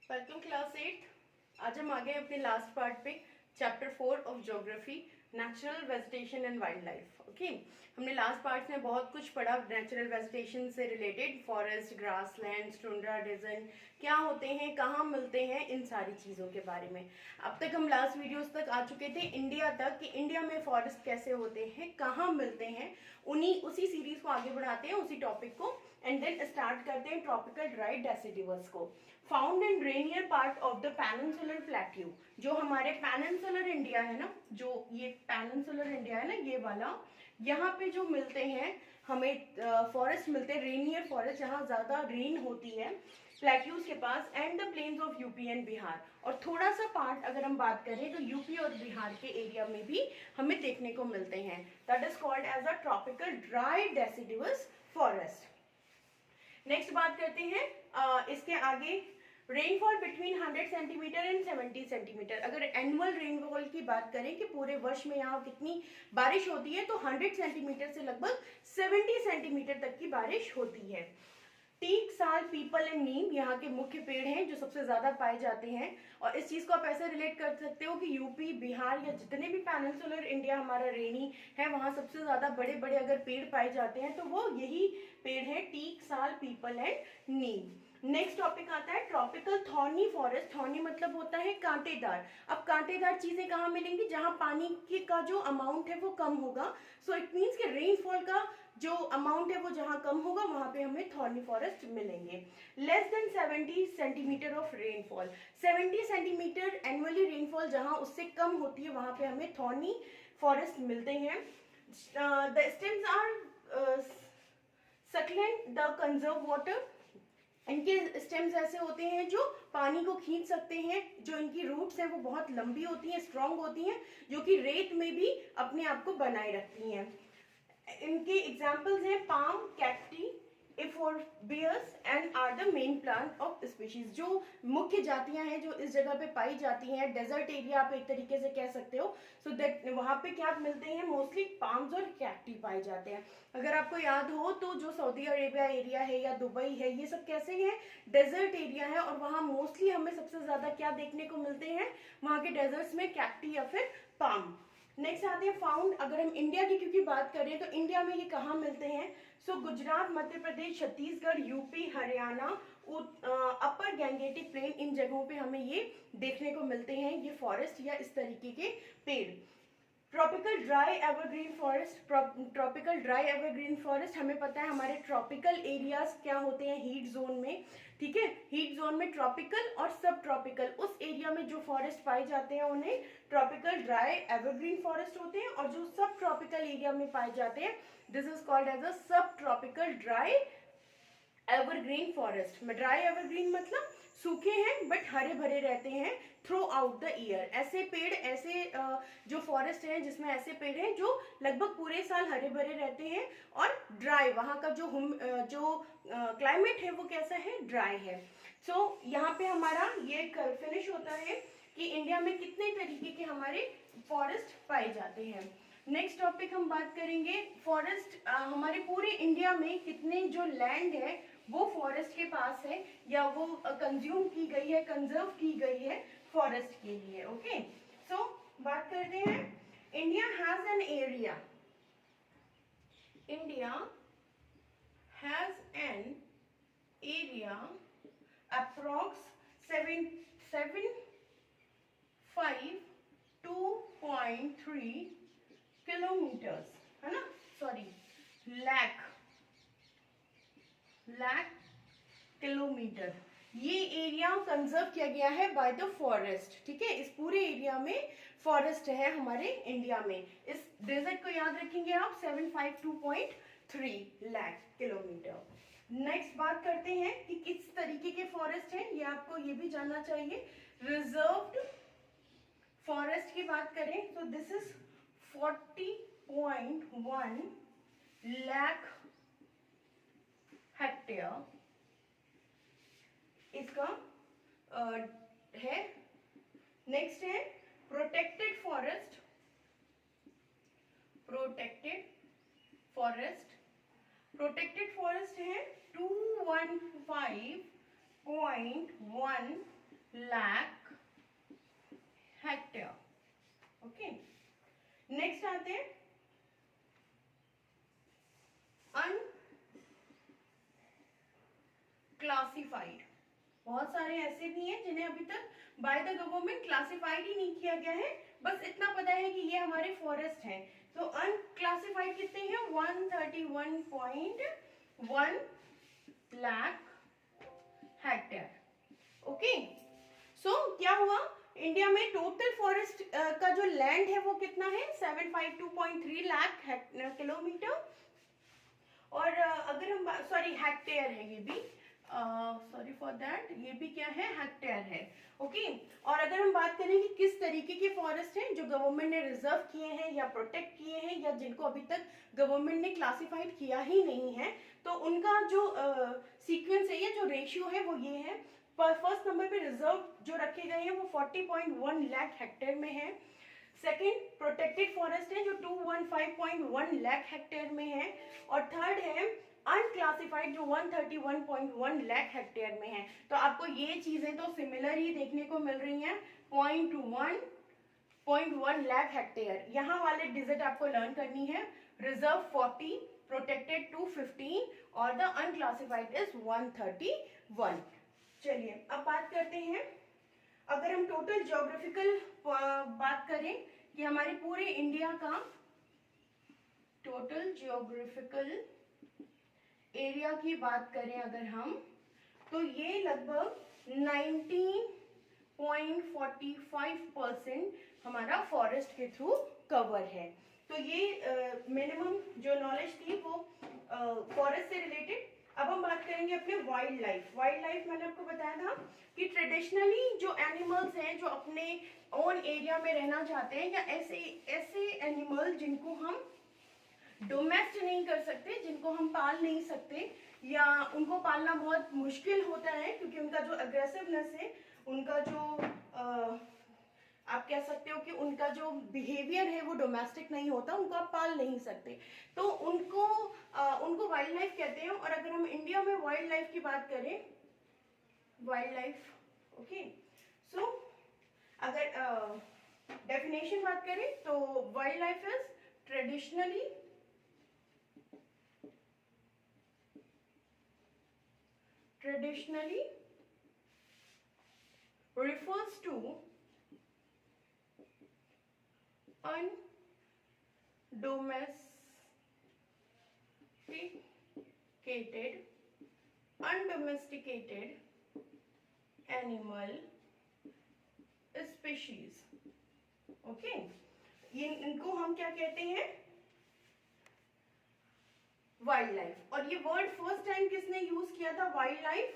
Welcome class 8। आज हम आ गए अपने लास्ट पार्ट पे, chapter 4 of geography, natural vegetation and wildlife. Okay, हमने लास्ट पार्ट में बहुत कुछ पढ़ा नेचुरल वेजिटेशन से related, forest, grassland, tundra, desert क्या होते हैं, कहाँ मिलते हैं, इन सारी चीज़ों के बारे में। अब तक हम लास्ट वीडियोस तक आ चुके थे इंडिया तक कि इंडिया में फॉरेस्ट कैसे होते हैं, कहाँ मिलते हैं। उसी सीरीज को आगे बढ़ाते हैं, उसी टॉपिक को, एंड देन स्टार्ट करते हैं ट्रॉपिकल ड्राई डेसिडिवस को। Found in Rainier part of the peninsular plateau, जो हमारे पेनिनसुलर इंडिया है ना, जो ये पेनिनसुलर इंडिया है ना, ये वाला, यहाँ पे जो मिलते हैं हमें फॉरेस्ट मिलते हैं, रेनियर फॉरेस्ट, जहाँ ज्यादा रेन होती है प्लेट्यूज के पास, and the plains of UP and Bihar. और थोड़ा सा पार्ट अगर हम बात करें तो यूपी और बिहार के एरिया में भी हमें देखने को मिलते हैं। That is called as a tropical dry deciduous forest. Next बात करते हैं इसके आगे, rainfall between 100 centimetre and 70 centimetre. अगर एनुअल रेनफॉल की बात करें कि पूरे वर्ष में यहाँ कितनी बारिश होती है, तो 100 सेंटीमीटर से लगभग 70 सेंटीमीटर तक की बारिश होती है। टीक, साल, पीपल एंड नीम यहाँ के मुख्य पेड़ हैं जो सबसे ज्यादा पाए जाते हैं। और इस चीज को आप ऐसे रिलेट कर सकते हो कि यूपी, बिहार या जितने भी पेनिनसुलर इंडिया हमारा रेनी है, वहां सबसे ज्यादा बड़े बड़े अगर पेड़ पाए जाते हैं तो वो यही पेड़ है, टीक, साल, people and Neem. Next topic आता है ट्रॉपिकल थॉर्नी फॉरेस्ट। थॉर्नी मतलब होता है कांटेदार। अब कांटेदार चीजें कहाँ मिलेंगी, जहां पानी की का जो अमाउंट है वो कम होगा। सो इट मीन्स कि रेनफॉल का जो अमाउंट है वो जहां कम होगा वहां पे हमें थॉर्नी फॉरेस्ट मिलेंगे। Less than 70 centimetre of rainfall, 70 centimetre annually rainfall जहां उससे कम होती है वहां पे हमें थॉर्नी फॉरेस्ट मिलते हैं। The stems are succulent the conserve water. इनके स्टेम्स ऐसे होते हैं जो पानी को खींच सकते हैं, जो इनकी रूट्स हैं वो बहुत लंबी होती हैं, स्ट्रांग होती हैं, जो कि रेत में भी अपने आप को बनाए रखती हैं। इनके एग्जाम्पल्स हैं palm, cacti, euphorbias and are the main plant of species. जो मुख्य जातियां हैं जो इस जगह पे पाई जाती हैं, डेजर्ट एरिया आप एक तरीके से कह सकते हो, सो दैट वहां पे क्या मिलते हैं, मोस्टली पाम्स और कैक्टी पाए जाते हैं। अगर आपको याद हो तो जो सऊदी अरेबिया एरिया है या दुबई है, ये सब कैसे है, डेजर्ट एरिया है, और वहां मोस्टली हमें सबसे ज्यादा क्या देखने को मिलते हैं, वहां के डेजर्ट्स में कैक्टी या फिर पाम। नेक्स्ट आते हैं फाउंड। अगर हम इंडिया की क्योंकि बात करें तो इंडिया में ये कहाँ मिलते हैं, सो गुजरात, मध्य प्रदेश, छत्तीसगढ़, यूपी, हरियाणा, अपर गैंगेटिक प्लेन, इन जगहों पे हमें ये देखने को मिलते हैं, ये फॉरेस्ट या इस तरीके के पेड़। Tropical dry evergreen forest. Tropical dry evergreen forest, हमें पता है हमारे ट्रॉपिकल एरियाज क्या होते हैं हीट जोन में, ठीक है। हीट जोन में ट्रॉपिकल और सब ट्रॉपिकल, उस एरिया में जो फॉरेस्ट पाए जाते हैं उन्हें ट्रॉपिकल ड्राई एवरग्रीन फॉरेस्ट होते हैं, और जो सब ट्रॉपिकल एरिया में पाए जाते हैं this is called as a sub tropical dry evergreen forest. Dry evergreen मतलब सूखे हैं बट हरे भरे रहते हैं थ्रू आउट द ईयर। ऐसे पेड़, ऐसे जो फॉरेस्ट हैं जिसमें ऐसे पेड़ हैं जो लगभग पूरे साल हरे भरे रहते हैं, और ड्राई, वहां का जो क्लाइमेट है वो कैसा है, ड्राई है। सो यहाँ पे हमारा ये फिनिश होता है कि इंडिया में कितने तरीके के हमारे फॉरेस्ट पाए जाते हैं। नेक्स्ट टॉपिक हम बात करेंगे फॉरेस्ट, हमारे पूरे इंडिया में कितने जो लैंड है वो फॉरेस्ट के पास है, या वो कंज्यूम की गई है, कंजर्व की गई है फॉरेस्ट के लिए। ओके, सो बात करते हैं India has an area, India has an area approx 752.3 kilometres, है ना, सॉरी लाख किलोमीटर। ये एरिया कंजर्व किया गया है बाय द फॉरेस्ट, ठीक है। इस पूरे एरिया में फॉरेस्ट है हमारे इंडिया में। इस डेजर्ट को याद रखेंगे आप, 752.3 लाख किलोमीटर। नेक्स्ट बात करते हैं कि किस तरीके के फॉरेस्ट हैं, ये आपको ये भी जानना चाहिए। रिजर्व्ड फॉरेस्ट की बात करें तो दिस इज 40.1 लाख हेक्टेयर इसका है। नेक्स्ट है प्रोटेक्टेड फॉरेस्ट। प्रोटेक्टेड फॉरेस्ट है 215.1 lakh hectare. ओके, नेक्स्ट आते हैं अनक्लासिफाइड। बहुत सारे ऐसे भी हैं जिन्हें अभी तक बाय द गवर्नमेंट क्लासिफाइड ही नहीं किया गया है, बस इतना पता है कि ये हमारे फॉरेस्ट हैं। तो अनक्लासिफाइड कितने हैं? 131.1 लाख हेक्टेयर। ओके, सो क्या हुआ, इंडिया में टोटल फॉरेस्ट का जो लैंड है वो कितना है? 752.3 लाख किलोमीटर। और अगर हम हेक्टेयर है, ये भी सॉरी फॉर दैट, ये भी क्या है? हेक्टेयर है। ओके, और अगर हम बात करें कि किस तरीके के फॉरेस्ट हैं जो गवर्नमेंट ने रिजर्व किए हैं या प्रोटेक्ट किए हैं या जिनको अभी तक गवर्नमेंट ने क्लासिफाइड किया ही नहीं है, तो उनका जो सीक्वेंस है या जो रेशियो है वो ये है। फर्स्ट नंबर पे रिजर्व जो रखे गए हैं वो 40.1 लाख हेक्टेयर में है। सेकेंड प्रोटेक्टेड फॉरेस्ट है जो 215.1 लाख हेक्टेयर में है। और थर्ड है अनक्लासिफाइड जो 131.1 लाख हेक्टेयर में है। तो आपको ये चीजें तो सिमिलर ही देखने को मिल रही हैं। 0.1 लाख हेक्टेयर, यहाँ वाले डिजिट आपको लर्न करनी है। रिजर्व 40, प्रोटेक्टेड 215 और द अनक्लासिफाइड इज 131। चलिए अब बात करते हैं, अगर हम टोटल ज्योग्राफिकल बात करें कि हमारे पूरे इंडिया का टोटल ज्योग्राफिकल एरिया की बात करें अगर हम, तो ये लगभग 19.45% हमारा फॉरेस्ट के थ्रू कवर है। तो ये मिनिमम जो नॉलेज थी वो फॉरेस्ट से रिलेटेड। अब हम बात करेंगे अपने वाइल्ड लाइफ। वाइल्ड लाइफ मैंने आपको बताया था कि ट्रेडिशनली जो एनिमल्स हैं जो अपने ओन एरिया में रहना चाहते हैं, या ऐसे एनिमल जिनको हम डोमेस्ट नहीं कर सकते, जिनको हम पाल नहीं सकते या उनको पालना बहुत मुश्किल होता है क्योंकि उनका जो अग्रेसिवनेस है, उनका जो आप कह सकते हो कि उनका जो बिहेवियर है वो डोमेस्टिक नहीं होता, उनको आप पाल नहीं सकते, तो उनको वाइल्ड लाइफ कहते हैं। और अगर हम इंडिया में वाइल्ड लाइफ की बात करें, वाइल्ड लाइफ, ओके, सो अगर डेफिनेशन बात करें तो wild life is traditionally refers to undomesticated animal species। Okay, इनको हम क्या कहते हैं? Wild life. और ये वर्ड फर्स्ट टाइम किसने यूज किया था? Wild life.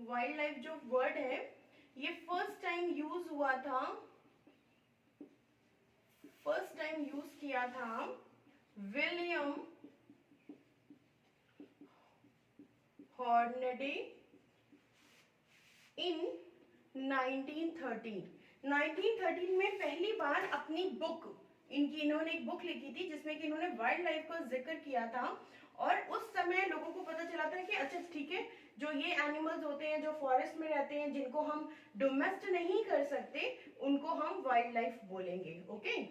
वाइल्ड लाइफ जो वर्ड है ये फर्स्ट टाइम यूज किया था विलियम हॉर्नडे इन 1913 में पहली बार अपनी बुक, इन्होंने एक बुक लिखी थी जिसमें कि इन्होंने वाइल्ड लाइफ का जिक्र किया था। और उस समय लोगों को पता चला था कि अच्छा ठीक है, जो ये एनिमल्स होते हैं जो फॉरेस्ट में रहते हैं, जिनको हम डोमेस्ट नहीं कर सकते, उनको हम वाइल्ड लाइफ बोलेंगे। ओके,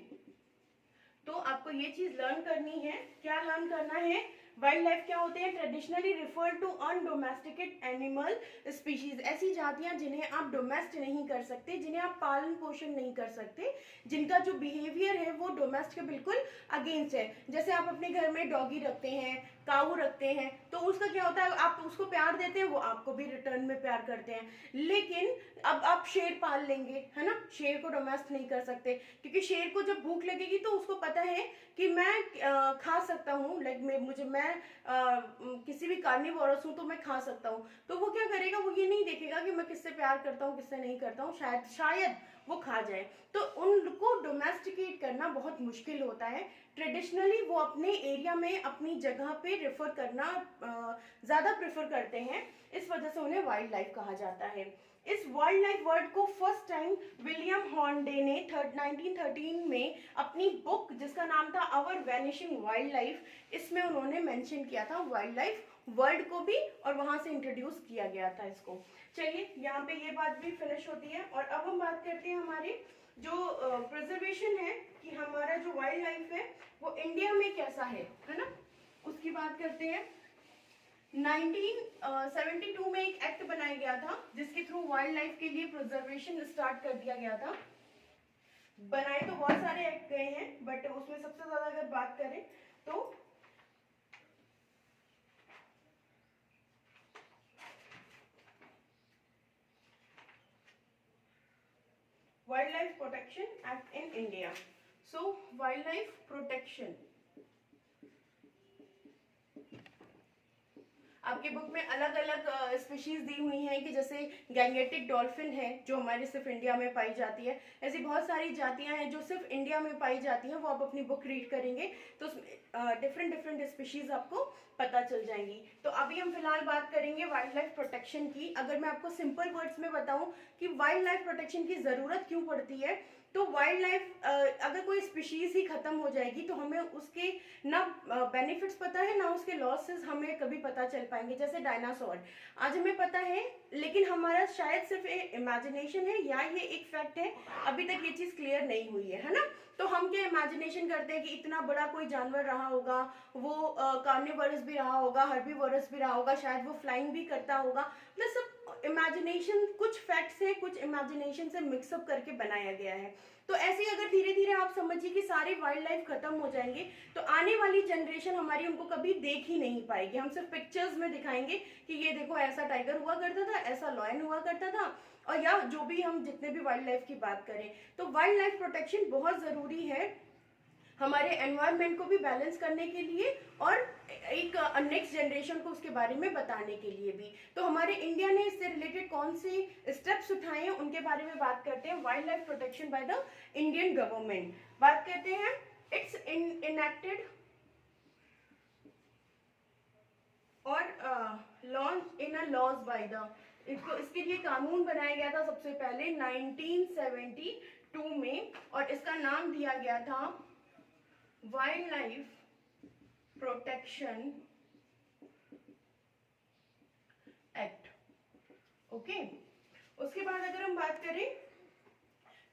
तो आपको ये चीज लर्न करनी है। क्या लर्न करना है? वाइल्ड लाइफ क्या होते हैं? Traditionally refer to undomesticate animal species, ऐसी जातियां जिन्हें आप डोमेस्ट नहीं कर सकते, जिन्हें आप पालन पोषण नहीं कर सकते, जिनका जो बिहेवियर है वो डोमेस्ट के बिल्कुल अगेंस्ट है। जैसे आप अपने घर में डॉगी रखते हैं, काऊ रखते हैं, तो उसका क्या होता है? आप उसको प्यार देते हैं, वो आपको भी रिटर्न में प्यार करते हैं। लेकिन अब आप शेर पाल लेंगे, है ना, शेर को डोमेस्ट नहीं कर सकते क्योंकि शेर को जब भूख लगेगी तो उसको पता है कि मैं खा सकता हूँ, लाइक मैं किसी भी कार्निवोरस हूँ तो मैं खा सकता हूँ। तो वो क्या करेगा? वो ये नहीं देखेगा कि मैं किससे प्यार करता हूँ किससे नहीं करता हूँ, शायद वो खा जाए। तो उनको डोमेस्टिकेट करना बहुत मुश्किल होता है। ट्रेडिशनली वो अपने एरिया में अपनी जगह पे रेफर करना ज़्यादा प्रेफर करते हैं, इस वजह से उन्हें वाइल्ड लाइफ कहा जाता है। इस वाइल्ड लाइफ वर्ड को फर्स्ट टाइम विलियम हॉर्नडे ने 1913 में अपनी बुक जिसका नाम था आवर वैनिशिंग वाइल्ड लाइफ, इसमें उन्होंने मेंशन किया था वाइल्ड लाइफ वर्ड को भी, और वहां से इंट्रोड्यूस किया गया था इसको। चलिए यहाँ पे ये बात भी फिनिश होती है। और अब हम बात करते हैं हमारे जो प्रिजर्वेशन है, कि हमारा जो वाइल्ड लाइफ है वो इंडिया में कैसा है ना, उसकी बात करते हैं। 1972 में एक एक्ट बनाया गया था जिसके थ्रू वाइल्ड लाइफ के लिए प्रिजर्वेशन स्टार्ट कर दिया गया था। बनाए तो बहुत सारे एक्ट गए हैं, बट उसमें सबसे ज्यादा अगर बात करें तो wild life protection act in India. So wild life protection आपके बुक में अलग अलग स्पीशीज दी हुई हैं, कि जैसे गैंगेटिक डॉल्फिन है जो हमारे सिर्फ इंडिया में पाई जाती है। ऐसी बहुत सारी जातियां हैं जो सिर्फ इंडिया में पाई जाती हैं, वो आप अपनी बुक रीड करेंगे तो उसमें डिफरेंट डिफरेंट स्पीशीज आपको पता चल जाएंगी। तो अभी हम फिलहाल बात करेंगे वाइल्ड लाइफ प्रोटेक्शन की। अगर मैं आपको सिंपल वर्ड्स में बताऊं कि वाइल्ड लाइफ प्रोटेक्शन की जरूरत क्यों पड़ती है, तो वाइल्ड लाइफ अगर कोई स्पीशीज ही खत्म हो जाएगी तो हमें उसके ना बेनिफिट्स पता है ना उसके लॉसेस हमें कभी पता चल पाएंगे। जैसे डायनासोर आज हमें पता है, लेकिन हमारा शायद सिर्फ इमेजिनेशन है या ये एक फैक्ट है, अभी तक ये चीज क्लियर नहीं हुई है ना। तो हम क्या इमेजिनेशन करते हैं कि इतना बड़ा कोई जानवर रहा होगा, वो कार्निवोरस भी रहा होगा, हर्बीवोरस भी रहा होगा, शायद वो फ्लाइंग भी करता होगा। मतलब सब इमेजिनेशन, कुछ फैक्ट्स है, कुछ इमेजिनेशन से मिक्सअप करके बनाया गया है। तो ऐसे ही अगर धीरे धीरे आप समझिए कि सारे वाइल्ड लाइफ खत्म हो जाएंगे तो आने वाली जनरेशन हमारी उनको कभी देख ही नहीं पाएगी। हम सिर्फ पिक्चर्स में दिखाएंगे कि ये देखो ऐसा टाइगर हुआ करता था, ऐसा लॉयन हुआ करता था, और या जो भी हम जितने भी वाइल्ड लाइफ की बात करें। तो वाइल्ड लाइफ प्रोटेक्शन बहुत जरूरी है हमारे एनवायरनमेंट को भी बैलेंस करने के लिए, और एक नेक्स्ट जनरेशन को उसके बारे में बताने के लिए भी। तो हमारे इंडिया ने इससे रिलेटेड कौन से स्टेप्स उठाए हैं उनके बारे में बात करते हैं। Wildlife protection by the Indian government बात करते हैं। इट्स इनएक्टेड और launch in a laws by the, इसके लिए कानून बनाया गया था सबसे पहले 1972 में, और इसका नाम दिया गया था wild life protection act. Okay, उसके बाद अगर हम बात करें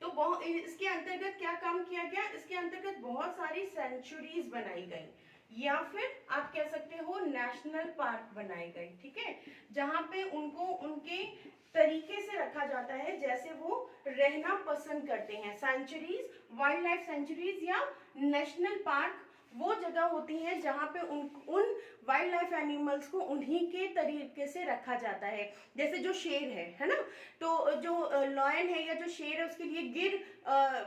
तो इसके अंतर्गत क्या काम किया गया, इसके अंतर्गत बहुत सारी सेंचुरीज बनाई गई, या फिर आप कह सकते हो नेशनल पार्क बनाए गए। ठीक है, जहां पे उनको उनके तरीके से रखा जाता है जैसे वो रहना पसंद करते हैं। सेंचुरीज, वाइल्ड लाइफ सेंचुरीज या नेशनल पार्क वो जगह होती हैं जहां पे उन वाइल्ड लाइफ एनिमल्स को उन्हीं के तरीके से रखा जाता है। जैसे जो शेर है ना, तो जो लॉयन है या जो शेर है उसके लिए गिर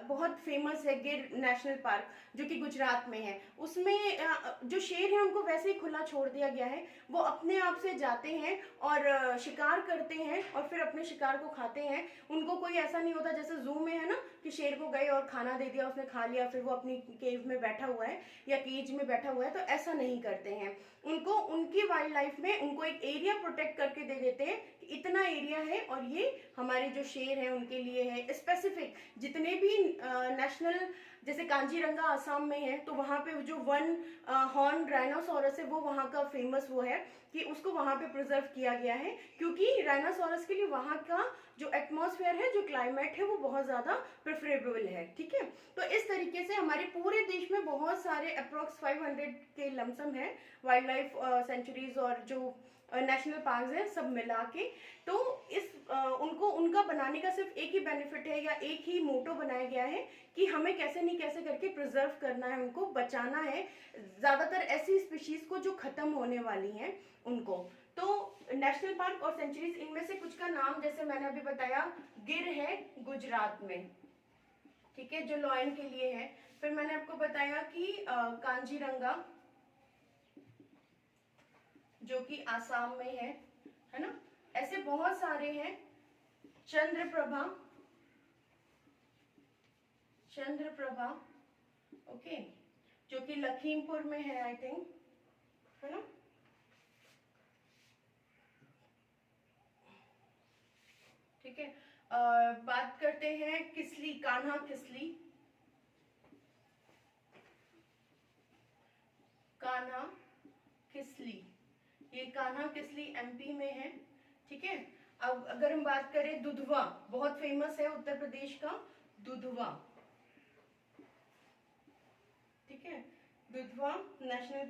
बहुत फेमस है, गिर नेशनल पार्क जो कि गुजरात में है। उसमें जो शेर है उनको वैसे ही खुला छोड़ दिया गया है, वो अपने आप से जाते हैं और शिकार करते हैं और फिर अपने शिकार को खाते हैं। उनको कोई ऐसा नहीं होता जैसे जू में है ना कि शेर को गए और खाना दे दिया, उसने खा लिया, फिर वो अपनी केव में बैठा हुआ है या केज में बैठा हुआ है, तो ऐसा नहीं करते हैं। उनको उनकी वाइल्ड लाइफ में उनको एक एरिया प्रोटेक्ट करके दे देते हैं कि इतना एरिया है और ये हमारे जो शेर है उनके लिए है। स्पेसिफिक जितने भी नेशनल, जैसे कांजीरंगा आसाम में है तो वहां पे जो वन हॉर्न राइनोसोरस है वो वहां का फेमस वो है कि उसको वहां पे प्रिजर्व किया गया है, क्योंकि राइनोसोरस के लिए वहां का जो एटमॉस्फेयर है, जो क्लाइमेट है, वो बहुत ज्यादा प्रेफरेबल है। ठीक है, तो इस तरीके से हमारे पूरे देश में बहुत सारे अप्रोक्स 500 के लमसम है वाइल्ड लाइफ सेंचुरीज और जो नेशनल पार्क है सब मिला के। तो इस उनको उनका बनाने का सिर्फ एक ही बेनिफिट है या एक ही मोटो बनाया गया है कि हमें कैसे नहीं कैसे करके प्रिजर्व करना है, उनको बचाना है, ज्यादातर ऐसी स्पीशीज को जो खत्म होने वाली हैं उनको। तो नेशनल पार्क और सेंचुरीज, इनमें से कुछ का नाम जैसे मैंने अभी बताया, गिर है गुजरात में, ठीक है, जो लॉयन के लिए है। फिर मैंने आपको बताया कि कांजीरंगा जो कि आसाम में है ना, ऐसे बहुत सारे हैं। चंद्रप्रभा, चंद्रप्रभा ओके, जो कि लखीमपुर में है आई थिंक, है ना। ठीक है, बात करते हैं किसली, कान्हा किसली, कान्हा किसली, ये कान्हा किसली एमपी में है, ठीक है। अब अगर हम बात करें दुधवा, बहुत फेमस है उत्तर प्रदेश का दुधवा, ठीक है। दुधवा नेशनल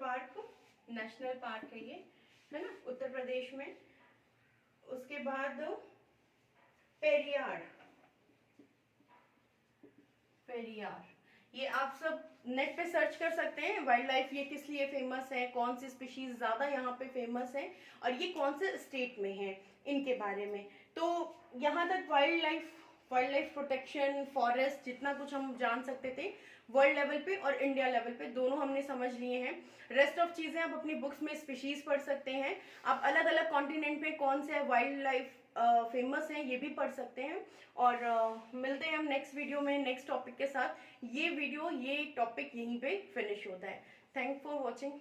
पार्क है ये, है ना, उत्तर प्रदेश में। उसके बाद पेरियार, ये आप सब नेट पे सर्च कर सकते हैं। वाइल्ड लाइफ ये किस लिए फेमस है, कौन सी स्पीशीज ज्यादा यहाँ पे फेमस है और ये कौन से स्टेट में है, इनके बारे में। तो यहाँ तक वाइल्ड लाइफ प्रोटेक्शन, फॉरेस्ट, जितना कुछ हम जान सकते थे वर्ल्ड लेवल पे और इंडिया लेवल पे दोनों हमने समझ लिए हैं। रेस्ट ऑफ चीजें आप अपनी बुक्स में स्पीशीज पढ़ सकते हैं। आप अलग अलग कॉन्टिनेंट पे कौन से वाइल्ड लाइफ फेमस हैं ये भी पढ़ सकते हैं। और मिलते हैं हम नेक्स्ट वीडियो में नेक्स्ट टॉपिक के साथ। ये टॉपिक यहीं पे फिनिश होता है। Thank for watching.